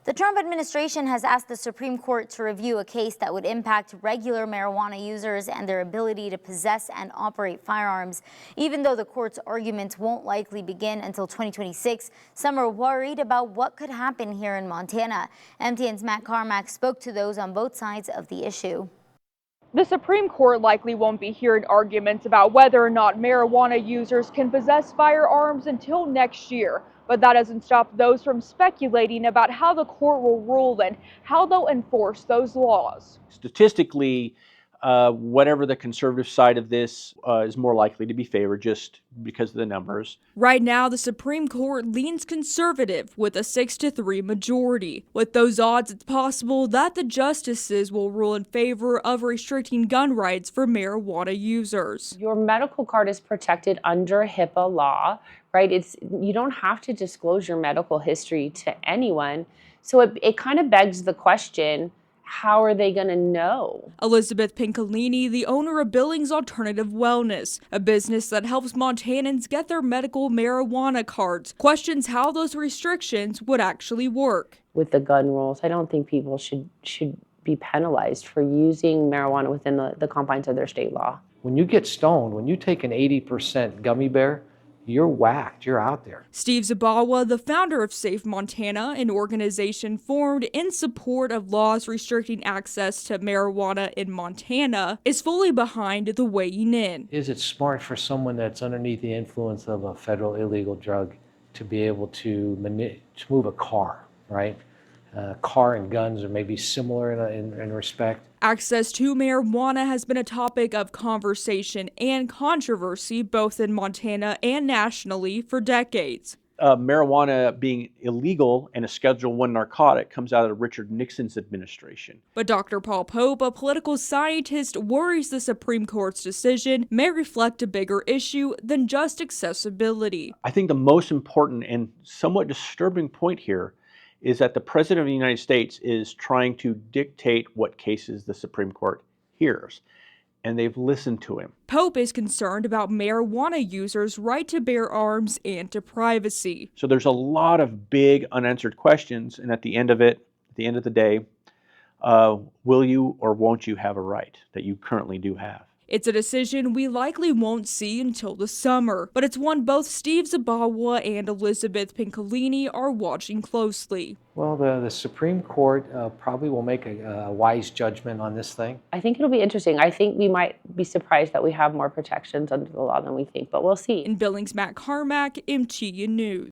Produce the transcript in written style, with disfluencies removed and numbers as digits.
The Trump administration has asked the Supreme Court to review a case that would impact regular marijuana users and their ability to possess and operate firearms. Even though the court's arguments won't likely begin until 2026, some are worried about what could happen here in Montana. MTN's Matt Carmack spoke to those on both sides of the issue. The Supreme Court likely won't be hearing arguments about whether or not marijuana users can possess firearms until next year. But that doesn't stop those from speculating about how the court will rule and how they'll enforce those laws. Statistically, whatever the conservative side of this is more likely to be favored just because of the numbers. Right now, the Supreme Court leans conservative with a 6-3 majority. With those odds, it's possible that the justices will rule in favor of restricting gun rights for marijuana users. Your medical card is protected under HIPAA law, right? You don't have to disclose your medical history to anyone. So it kind of begs the question, how are they going to know? Elizabeth Pincolini, the owner of Billings Alternative Wellness, a business that helps Montanans get their medical marijuana cards, questions how those restrictions would actually work. With the gun rules, I don't think people should be penalized for using marijuana within the confines of their state law. When you get stoned, when you take an 80% gummy bear, you're whacked, you're out there. Steve Zabawa, the founder of Safe Montana, an organization formed in support of laws restricting access to marijuana in Montana, is fully behind the weighing in. Is it smart for someone that's underneath the influence of a federal illegal drug to be able to move a car, right? Car and guns are maybe similar in respect. Access to marijuana has been a topic of conversation and controversy both in Montana and nationally for decades. Marijuana being illegal and a Schedule I narcotic comes out of Richard Nixon's administration. But Dr. Paul Pope, a political scientist, worries the Supreme Court's decision may reflect a bigger issue than just accessibility. I think the most important and somewhat disturbing point here is that the President of the United States is trying to dictate what cases the Supreme Court hears, and they've listened to him. Pope is concerned about marijuana users' right to bear arms and to privacy. So there's a lot of big unanswered questions, and at the end of the day, will you or won't you have a right that you currently do have? It's a decision we likely won't see until the summer, but it's one both Steve Zabawa and Elizabeth Pincolini are watching closely. Well, the Supreme Court probably will make a wise judgment on this thing. I think it'll be interesting. I think we might be surprised that we have more protections under the law than we think, but we'll see. In Billings, Matt Carmack, MTN News.